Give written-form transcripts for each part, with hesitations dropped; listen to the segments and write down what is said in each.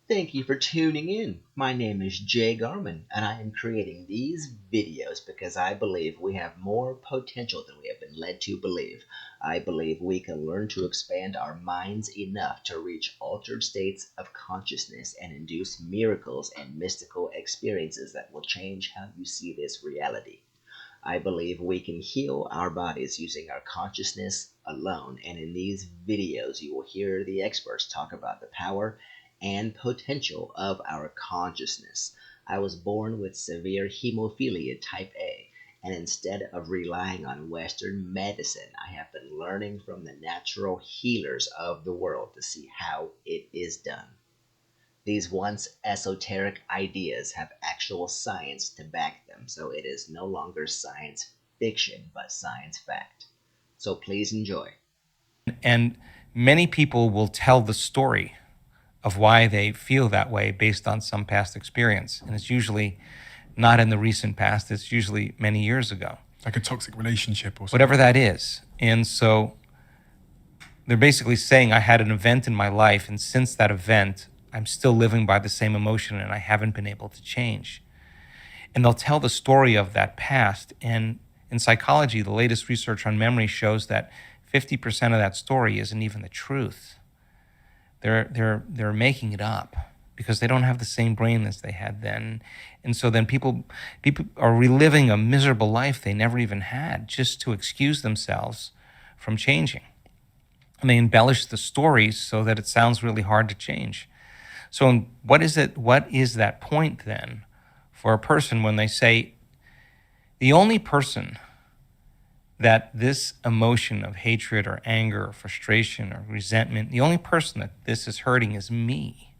Thank you for tuning in. My name is Jay Garman, and I am creating these videos because I believe we have more potential than we have been led to believe. I believe we can learn to expand our minds enough to reach altered states of consciousness and induce miracles and mystical experiences that will change how you see this reality. I believe we can heal our bodies using our consciousness alone, and in these videos you will hear the experts talk about the power and potential of our consciousness. I was born with severe hemophilia type A, and instead of relying on Western medicine, I have been learning from the natural healers of the world to see how it is done. These once esoteric ideas have actual science to back them, so it is no longer science fiction, but science fact. So please enjoy. And many people will tell the story of why they feel that way based on some past experience. And it's usually not in the recent past, it's usually many years ago, Like a toxic relationship or something. whatever that is. And so they're basically saying, I had an event in my life, and since that event, I'm still living by the same emotion and I haven't been able to change. And they'll tell the story of that past. And in psychology, the latest research on memory shows that 50% of that story isn't even the truth. They're making it up because they don't have the same brain as they had then. And so then people are reliving a miserable life they never even had just to excuse themselves from changing. And they embellish the stories so that it sounds really hard to change. So what is that point then for a person when they say, the only person that this emotion of hatred or anger or frustration or resentment, the only person that this is hurting is me.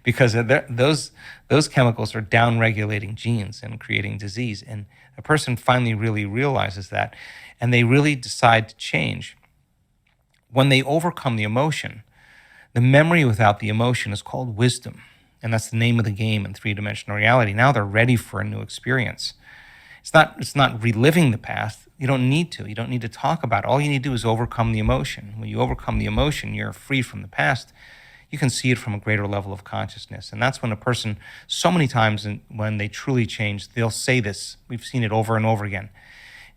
Because those chemicals are down-regulating genes and creating disease. And a person finally really realizes that, and they really decide to change. When they overcome the emotion, the memory without the emotion is called wisdom. And that's the name of the game in three-dimensional reality. Now they're ready for a new experience. It's not reliving the past. You don't need to. You don't need to talk about it. All you need to do is overcome the emotion. When you overcome the emotion, you're free from the past. You can see it from a greater level of consciousness. And that's when a person, so many times when they truly change, they'll say this. We've seen it over and over again.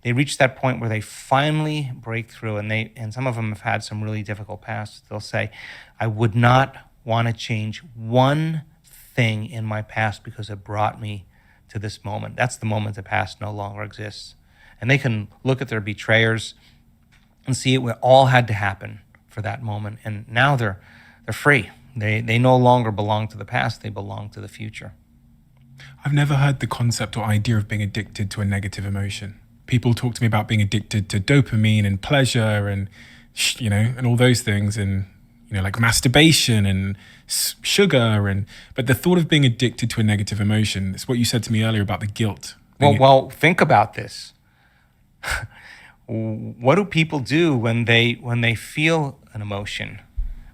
They reach that point where they finally break through, and some of them have had some really difficult pasts. They'll say, I would not want to change one thing in my past because it brought me to this moment. That's the moment the past no longer exists. And they can look at their betrayers and see it all had to happen for that moment. And now they're free. They no longer belong to the past, they belong to the future. I've never heard the concept or idea of being addicted to a negative emotion. People talk to me about being addicted to dopamine and pleasure and, and all those things, and, like masturbation and sugar. But the thought of being addicted to a negative emotion, it's what you said to me earlier about the guilt. Well, think about this. What do people do when they feel an emotion?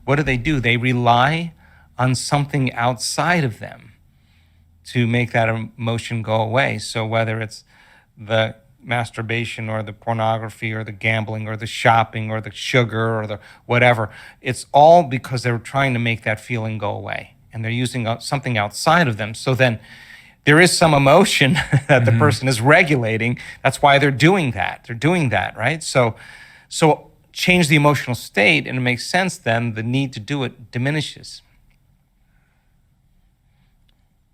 What do? They rely on something outside of them to make that emotion go away. So whether it's the masturbation or the pornography or the gambling or the shopping or the sugar or the whatever, it's all because they're trying to make that feeling go away. And they're using something outside of them. So then there is some emotion that the person is regulating. That's why they're doing that. They're doing that, right? So change the emotional state, and it makes sense then the need to do it diminishes.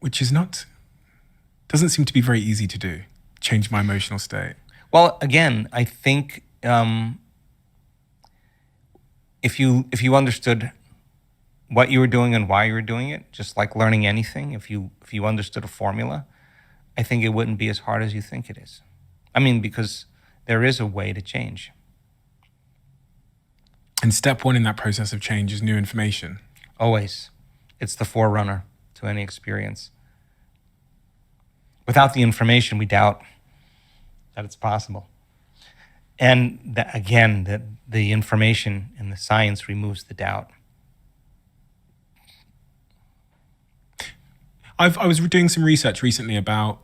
Which doesn't seem to be very easy to do, change my emotional state. Well, again, I think if you understood what you were doing and why you were doing it, just like learning anything, if you understood a formula, I think it wouldn't be as hard as you think it is. I mean, because there is a way to change. And step one in that process of change is new information. Always. It's the forerunner to any experience. Without the information, we doubt that it's possible. And again, the information and the science removes the doubt. I was doing some research recently about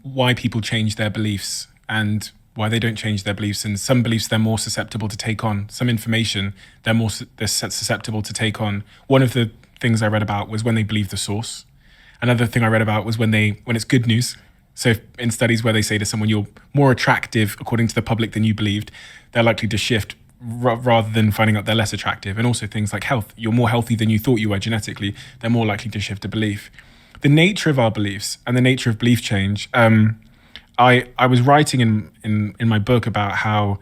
why people change their beliefs and why they don't change their beliefs. And some beliefs they're more susceptible to take on. Some information they're susceptible to take on. One of the things I read about was when they believe the source. Another thing I read about was when it's good news. So in studies where they say to someone, you're more attractive according to the public than you believed, they're likely to shift rather than finding out they're less attractive. And also things like health. You're more healthy than you thought you were genetically. They're more likely to shift a belief. The nature of our beliefs and the nature of belief change. I was writing in my book about how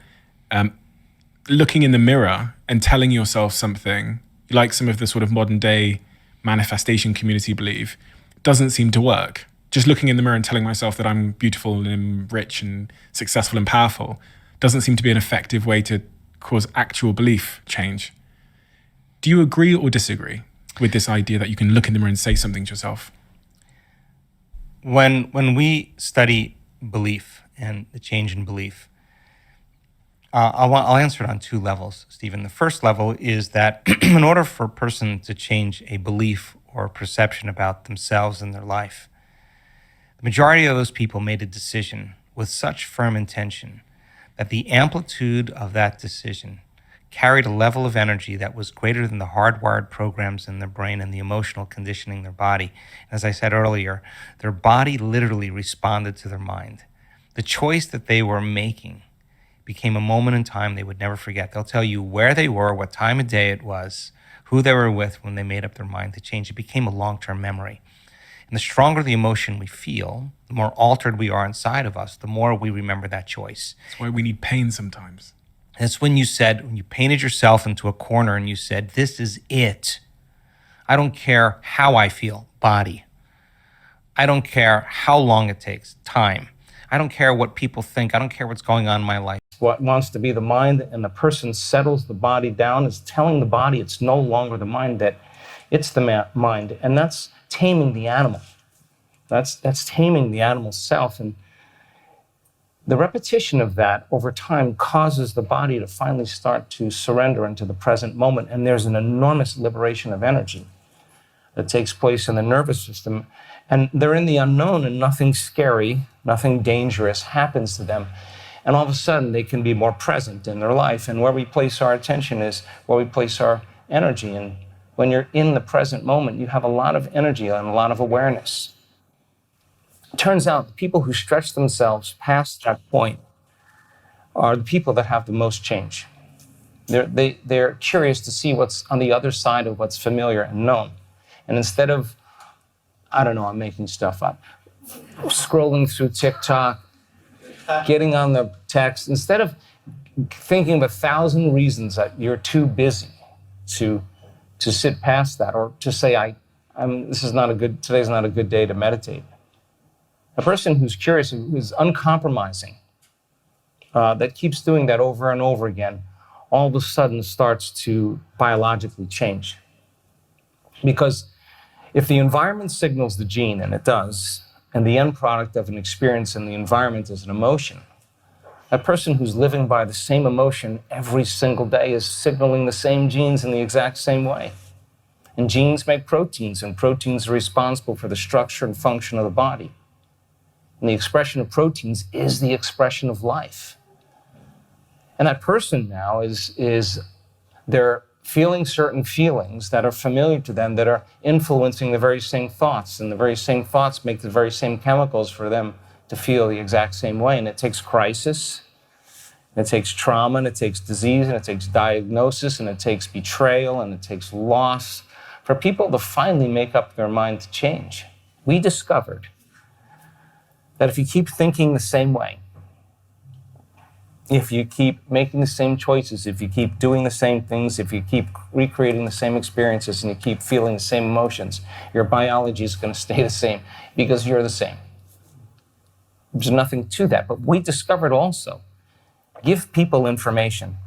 looking in the mirror and telling yourself something, like some of the sort of modern day manifestation community believe, doesn't seem to work. Just looking in the mirror and telling myself that I'm beautiful and rich and successful and powerful doesn't seem to be an effective way to cause actual belief change. Do you agree or disagree with this idea that you can look in the mirror and say something to yourself? When we study belief and the change in belief, I'll answer it on two levels, Stephen. The first level is that in order for a person to change a belief or perception about themselves and their life, the majority of those people made a decision with such firm intention that the amplitude of that decision carried a level of energy that was greater than the hardwired programs in their brain and the emotional conditioning in their body. As I said earlier, their body literally responded to their mind. The choice that they were making became a moment in time they would never forget. They'll tell you where they were, what time of day it was, who they were with when they made up their mind to change. It became a long-term memory. And the stronger the emotion we feel, the more altered we are inside of us, the more we remember that choice. That's why we need pain sometimes. That's when you painted yourself into a corner and you said, this is it. I don't care how I feel, body. I don't care how long it takes, time. I don't care what people think. I don't care what's going on in my life. What wants to be the mind, and the person settles the body down, is telling the body it's no longer the mind, that it's the mind. And that's taming the animal. That's taming the animal self. And the repetition of that over time causes the body to finally start to surrender into the present moment. And there's an enormous liberation of energy that takes place in the nervous system. And they're in the unknown, and nothing scary, nothing dangerous happens to them. And all of a sudden, they can be more present in their life. And where we place our attention is where we place our energy. And when you're in the present moment, you have a lot of energy and a lot of awareness. It turns out the people who stretch themselves past that point are the people that have the most change. They're curious to see what's on the other side of what's familiar and known. And instead of, I'm making stuff up, scrolling through TikTok, getting on the text, instead of thinking of 1,000 reasons that you're too busy to sit past that, or to say, today's not a good day to meditate. A person who's curious, who's uncompromising, that keeps doing that over and over again, all of a sudden starts to biologically change. Because if the environment signals the gene, and it does, and the end product of an experience in the environment is an emotion, a person who's living by the same emotion every single day is signaling the same genes in the exact same way. And genes make proteins, and proteins are responsible for the structure and function of the body. And the expression of proteins is the expression of life. And that person now they're feeling certain feelings that are familiar to them, that are influencing the very same thoughts, and the very same thoughts make the very same chemicals for them to feel the exact same way. And it takes crisis, and it takes trauma, and it takes disease, and it takes diagnosis, and it takes betrayal, and it takes loss for people to finally make up their mind to change. We discovered that if you keep thinking the same way, if you keep making the same choices, if you keep doing the same things, if you keep recreating the same experiences, and you keep feeling the same emotions, your biology is going to stay the same because you're the same. There's nothing to that. But we discovered also, give people information,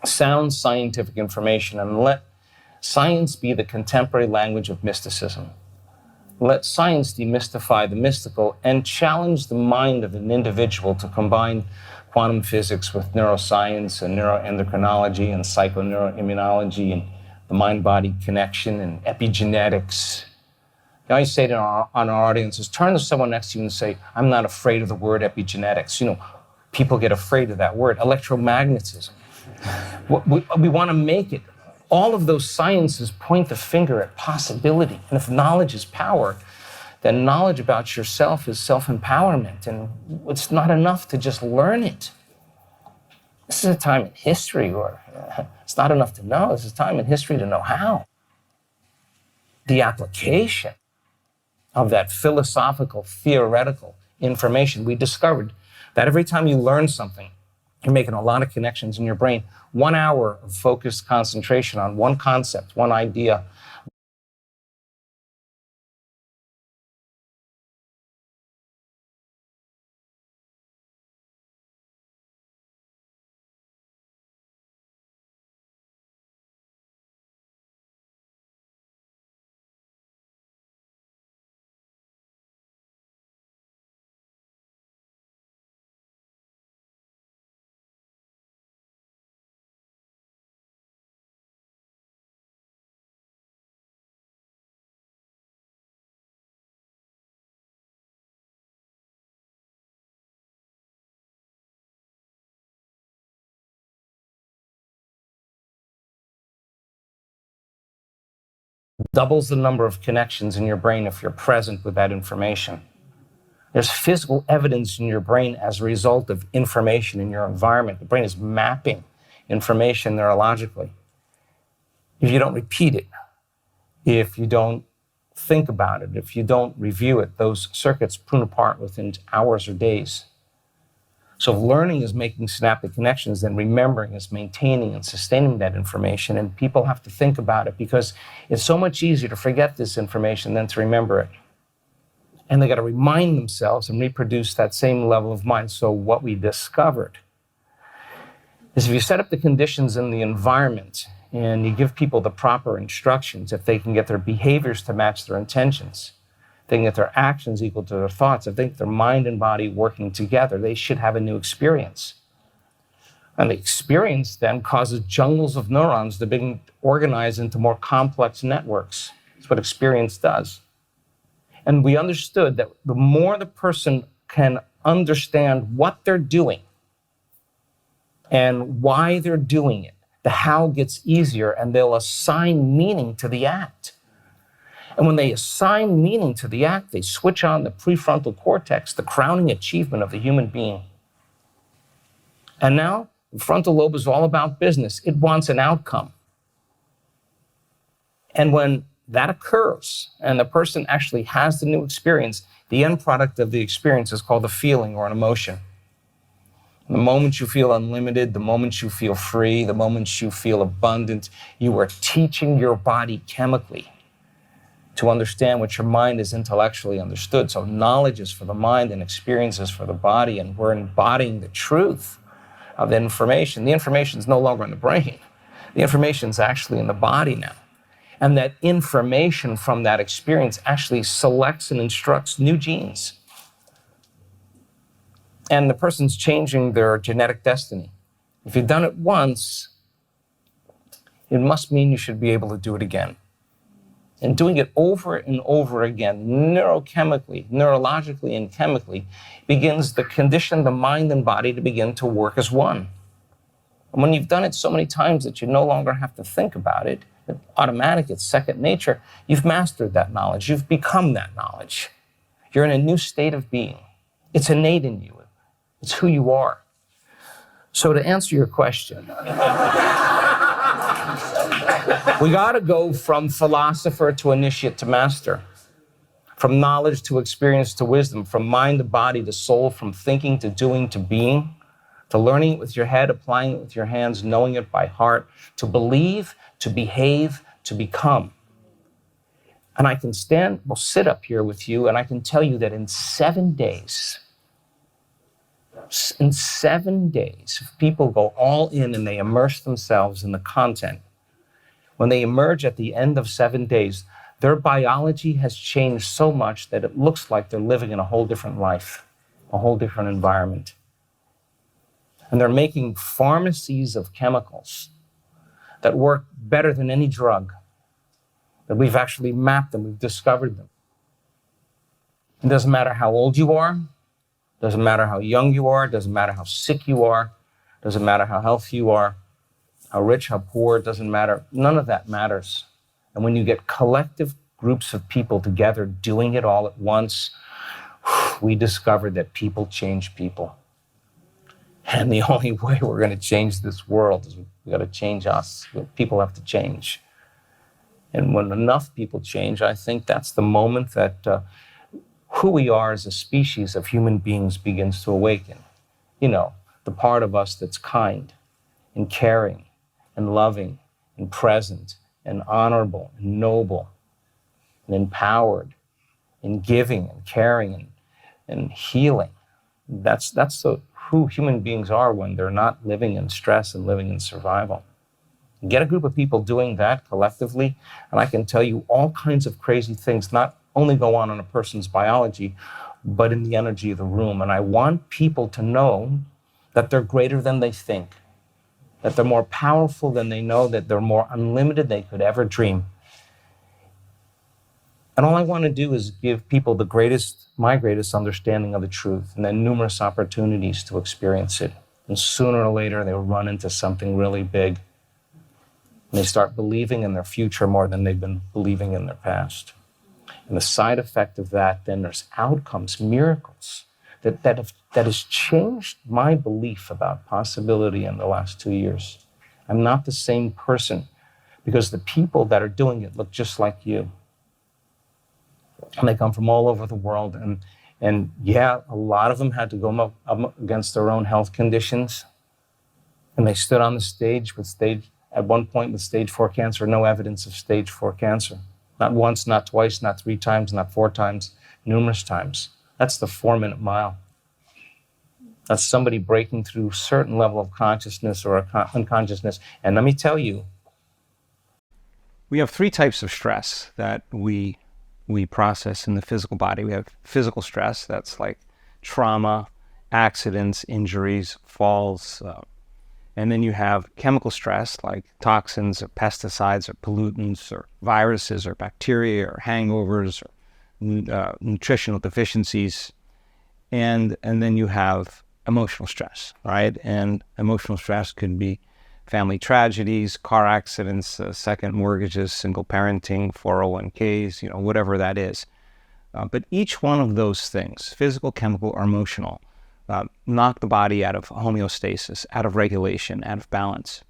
sound scientific information, and let science be the contemporary language of mysticism. Let science demystify the mystical and challenge the mind of an individual to combine quantum physics with neuroscience and neuroendocrinology and psychoneuroimmunology and the mind-body connection and epigenetics. I always say to our audiences, turn to someone next to you and say, I'm not afraid of the word epigenetics. People get afraid of that word. Electromagnetism. We want to make it All of those sciences point the finger at possibility. And if knowledge is power, then knowledge about yourself is self-empowerment. And it's not enough to just learn it. This is a time in history where it's not enough to know. This is a time in history to know how. The application of that philosophical, theoretical information, we discovered that every time you learn something, you're making a lot of connections in your brain. 1 hour of focused concentration on one concept, one idea, doubles the number of connections in your brain if you're present with that information. There's physical evidence in your brain as a result of information in your environment. The brain is mapping information neurologically. If you don't repeat it, if you don't think about it, if you don't review it, those circuits prune apart within hours or days. So if learning is making synaptic connections, then remembering is maintaining and sustaining that information. And people have to think about it because it's so much easier to forget this information than to remember it. And they got to remind themselves and reproduce that same level of mind. So what we discovered is if you set up the conditions in the environment and you give people the proper instructions, if they can get their behaviors to match their intentions, they can get their actions equal to their thoughts, if they get their mind and body working together, they should have a new experience. And the experience then causes jungles of neurons to be organized into more complex networks. That's what experience does. And we understood that the more the person can understand what they're doing and why they're doing it, the how gets easier, and they'll assign meaning to the act. And when they assign meaning to the act, they switch on the prefrontal cortex, the crowning achievement of the human being. And now the frontal lobe is all about business. It wants an outcome. And when that occurs and the person actually has the new experience, the end product of the experience is called a feeling or an emotion. The moment you feel unlimited, the moment you feel free, the moment you feel abundant, you are teaching your body chemically to understand what your mind is intellectually understood. So knowledge is for the mind and experience is for the body, and we're embodying the truth of the information. The information is no longer in the brain. The information is actually in the body now. And that information from that experience actually selects and instructs new genes. And the person's changing their genetic destiny. If you've done it once, it must mean you should be able to do it again. And doing it over and over again, neurochemically, neurologically and chemically, begins to condition the mind and body to begin to work as one. And when you've done it so many times that you no longer have to think about it, it's automatic, it's second nature, you've mastered that knowledge, you've become that knowledge. You're in a new state of being. It's innate in you. It's who you are. So to answer your question, we got to go from philosopher to initiate to master, from knowledge to experience to wisdom, from mind to body to soul, from thinking to doing to being, to learning it with your head, applying it with your hands, knowing it by heart, to believe, to behave, to become. And I can sit up here with you, and I can tell you that in 7 days, if people go all in and they immerse themselves in the content, when they emerge at the end of 7 days, their biology has changed so much that it looks like they're living in a whole different life, a whole different environment. And they're making pharmacies of chemicals that work better than any drug, that we've actually mapped them, we've discovered them. It doesn't matter how old you are, doesn't matter how young you are, doesn't matter how sick you are, doesn't matter how healthy you are. How rich, how poor, it doesn't matter. None of that matters. And when you get collective groups of people together doing it all at once, we discovered that people change people. And the only way we're going to change this world is we've got to change us. People have to change. And when enough people change, I think that's the moment that who we are as a species of human beings begins to awaken. You know, the part of us that's kind and caring and loving and present and honorable and noble and empowered and giving and caring and healing. That's who human beings are when they're not living in stress and living in survival. Get a group of people doing that collectively, and I can tell you all kinds of crazy things not only go on in a person's biology, but in the energy of the room. And I want people to know that they're greater than they think, that they're more powerful than they know, that they're more unlimited than they could ever dream. And all I want to do is give people my greatest understanding of the truth, and then numerous opportunities to experience it. And sooner or later, they'll run into something really big. And they start believing in their future more than they've been believing in their past. And the side effect of that, then there's outcomes, miracles, that has changed my belief about possibility in the last 2 years. I'm not the same person because the people that are doing it look just like you. And they come from all over the world. And yeah, a lot of them had to go up against their own health conditions. And they stood on the stage at one point with stage 4 cancer, no evidence of stage 4 cancer. Not once, not twice, not 3 times, not 4 times, numerous times. That's the 4-minute mile. That's somebody breaking through a certain level of consciousness or unconsciousness. And let me tell you, We have 3 types of stress that we process in the physical body. We have physical stress, that's like trauma, accidents, injuries, falls. And then you have chemical stress, like toxins or pesticides or pollutants or viruses or bacteria or hangovers or nutritional deficiencies. And then you have emotional stress, right? And emotional stress could be family tragedies, car accidents, second mortgages, single parenting, 401ks, whatever that is. But each one of those things, physical, chemical, or emotional, knock the body out of homeostasis, out of regulation, out of balance.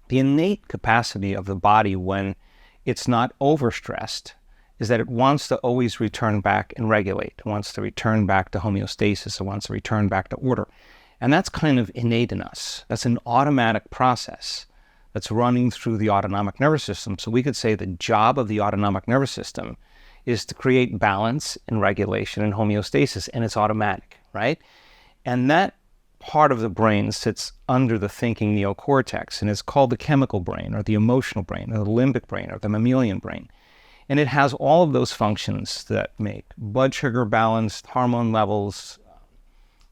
The innate capacity of the body when it's not overstressed is that it wants to always return back and regulate. It wants to return back to homeostasis. It wants to return back to order. And that's kind of innate in us. That's an automatic process that's running through the autonomic nervous system. So we could say the job of the autonomic nervous system is to create balance and regulation and homeostasis, and it's automatic, right? And that part of the brain sits under the thinking neocortex, and it's called the chemical brain or the emotional brain or the limbic brain or the mammalian brain. And it has all of those functions that make blood sugar balanced, hormone levels,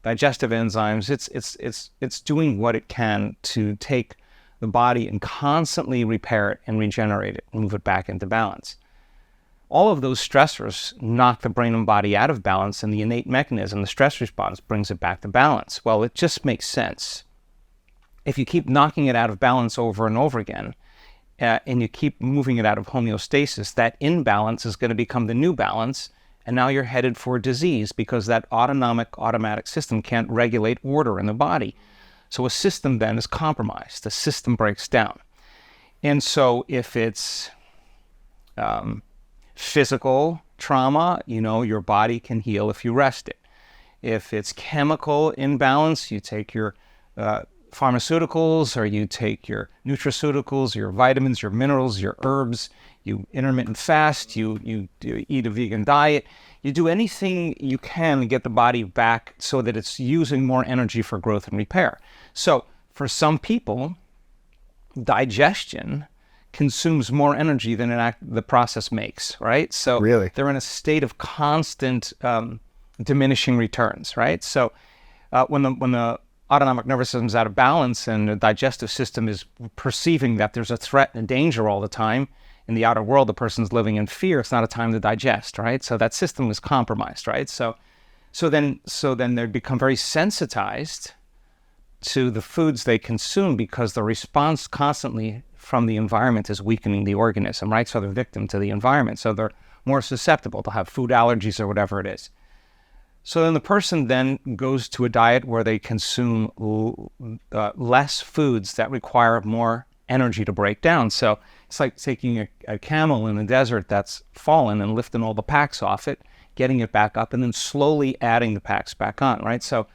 digestive enzymes. It's doing what it can to take the body and constantly repair it and regenerate it and move it back into balance. All of those stressors knock the brain and body out of balance, and the innate mechanism, the stress response, brings it back to balance. Well, it just makes sense. If you keep knocking it out of balance over and over again, and you keep moving it out of homeostasis, that imbalance is going to become the new balance, and now you're headed for disease because that automatic system can't regulate order in the body. So a system then is compromised. The system breaks down. And so if it's physical trauma, your body can heal if you rest it. If it's chemical imbalance, you take your pharmaceuticals, or you take your nutraceuticals, your vitamins, your minerals, your herbs, you intermittent fast, you eat a vegan diet, you do anything you can to get the body back so that it's using more energy for growth and repair. So for some people, digestion consumes more energy than the process makes, right? So Really? They're in a state of constant diminishing returns, right? So when the autonomic nervous system is out of balance and the digestive system is perceiving that there's a threat and danger all the time, in the outer world, the person's living in fear, it's not a time to digest, right? So that system is compromised, right? So then they become very sensitized to the foods they consume because the response constantly from the environment is weakening the organism, right? So they're victim to the environment. So they're more susceptible to have food allergies or whatever it is. So then the person then goes to a diet where they consume less foods that require more energy to break down. So it's like taking a camel in the desert that's fallen and lifting all the packs off it, getting it back up, and then slowly adding the packs back on, right? So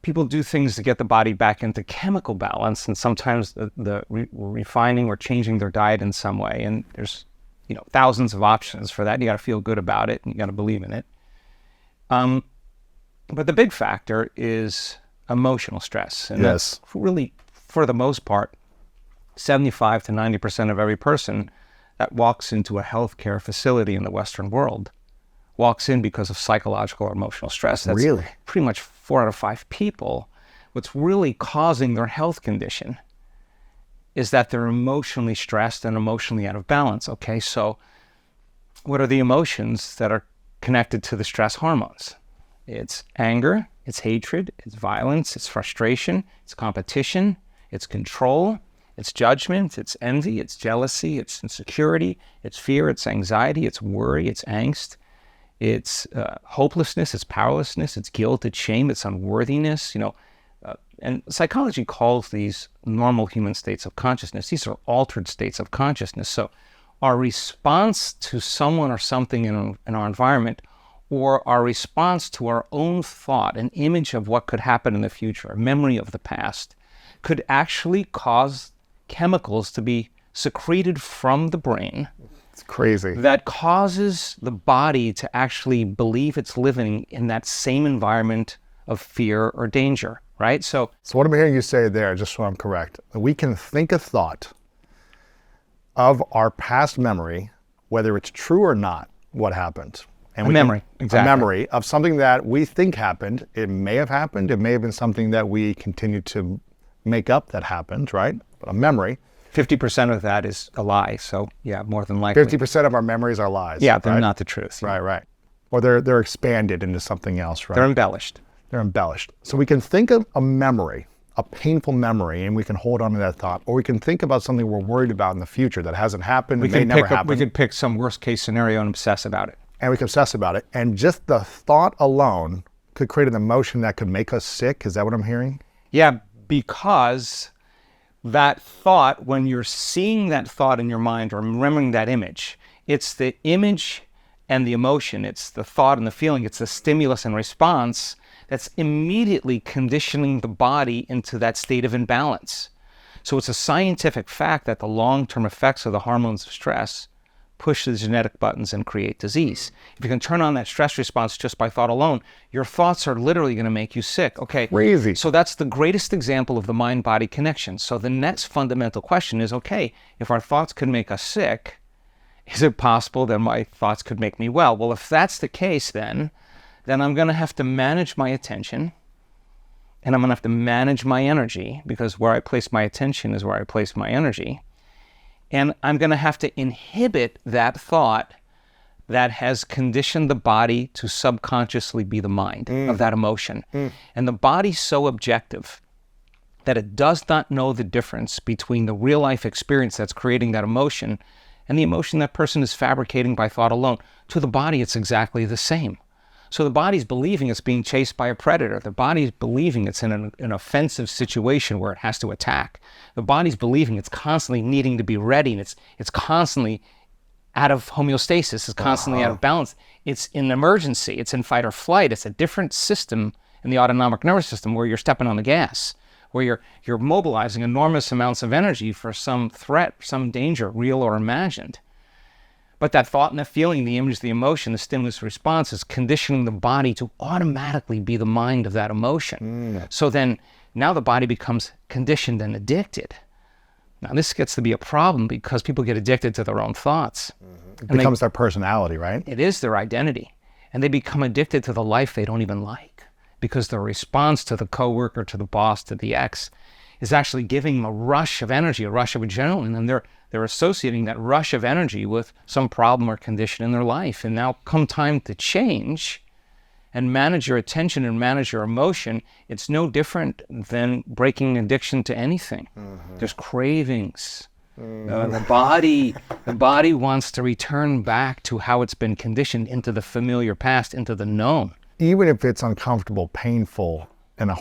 people do things to get the body back into chemical balance, and sometimes refining or changing their diet in some way. And there's, thousands of options for that. You got to feel good about it, and you got to believe in it. But the big factor is emotional stress. And that's really, for the most part, 75 to 90% of every person that walks into a healthcare facility in the Western world walks in because of psychological or emotional stress. That's really pretty much 4 out of 5 people. What's really causing their health condition is that they're emotionally stressed and emotionally out of balance. Okay, so what are the emotions that are connected to the stress hormones? It's anger, it's hatred, it's violence, it's frustration, it's competition, it's control, it's judgment, it's envy, it's jealousy, it's insecurity, it's fear, it's anxiety, it's worry, it's angst, it's hopelessness, it's powerlessness, it's guilt, it's shame, it's unworthiness, and psychology calls these normal human states of consciousness. These are altered states of consciousness. So our response to someone or something in our environment, or our response to our own thought, an image of what could happen in the future, a memory of the past, could actually cause chemicals to be secreted from the brain. It's crazy. That causes the body to actually believe it's living in that same environment of fear or danger, right? So what I'm hearing you say there, just so I'm correct, we can think a thought of our past memory, whether it's true or not, what happened. And exactly. A memory of something that we think happened. It may have happened. It may have been something that we continue to make up that happened, right? But a memory. 50% of that is a lie. So yeah, more than likely. 50% of our memories are lies. Yeah, they're right? not the truth. Right. Or they're expanded into something else, right? They're embellished. They're embellished. So we can think of a memory, a painful memory, and we can hold on to that thought. Or we can think about something we're worried about in the future that hasn't happened, may never happen. We could pick some worst case scenario and obsess about it. And we can obsess about it. And just the thought alone could create an emotion that could make us sick. Is that what I'm hearing? Yeah, because that thought, when you're seeing that thought in your mind or remembering that image, it's the image and the emotion, it's the thought and the feeling, it's the stimulus and response that's immediately conditioning the body into that state of imbalance. So it's a scientific fact that the long-term effects of the hormones of stress push the genetic buttons and create disease. If you can turn on that stress response just by thought alone, your thoughts are literally going to make you sick. Okay, crazy. So that's the greatest example of the mind-body connection. So the next fundamental question is, okay, if our thoughts could make us sick, is it possible that my thoughts could make me well? Well, if that's the case, then I'm going to have to manage my attention, and I'm going to have to manage my energy, because where I place my attention is where I place my energy. And I'm going to have to inhibit that thought that has conditioned the body to subconsciously be the mind of that emotion. And the body's so objective that it does not know the difference between the real life experience that's creating that emotion and the emotion that person is fabricating by thought alone. To the body, it's exactly the same. So the body's believing it's being chased by a predator. The body's believing it's in an offensive situation where it has to attack. The body's believing it's constantly needing to be ready, and it's constantly out of homeostasis, it's constantly out of balance. It's in emergency, it's in fight or flight. It's a different system in the autonomic nervous system where you're stepping on the gas, where you're mobilizing enormous amounts of energy for some threat, some danger, real or imagined. But that thought and that feeling, the image, the emotion, the stimulus response is conditioning the body to automatically be the mind of that emotion. So then now the body becomes conditioned and addicted. Now this gets to be a problem because people get addicted to their own thoughts. It becomes their personality, right? It is their identity. And they become addicted to the life they don't even like because their response to the coworker, to the boss, to the ex is actually giving them a rush of energy, a rush of adrenaline, and they're associating that rush of energy with some problem or condition in their life. And now come time to change, and manage your attention and manage your emotion, it's no different than breaking addiction to anything. There's cravings. The body wants to return back to how it's been conditioned, into the familiar past, into the known. Even if it's uncomfortable, painful, and a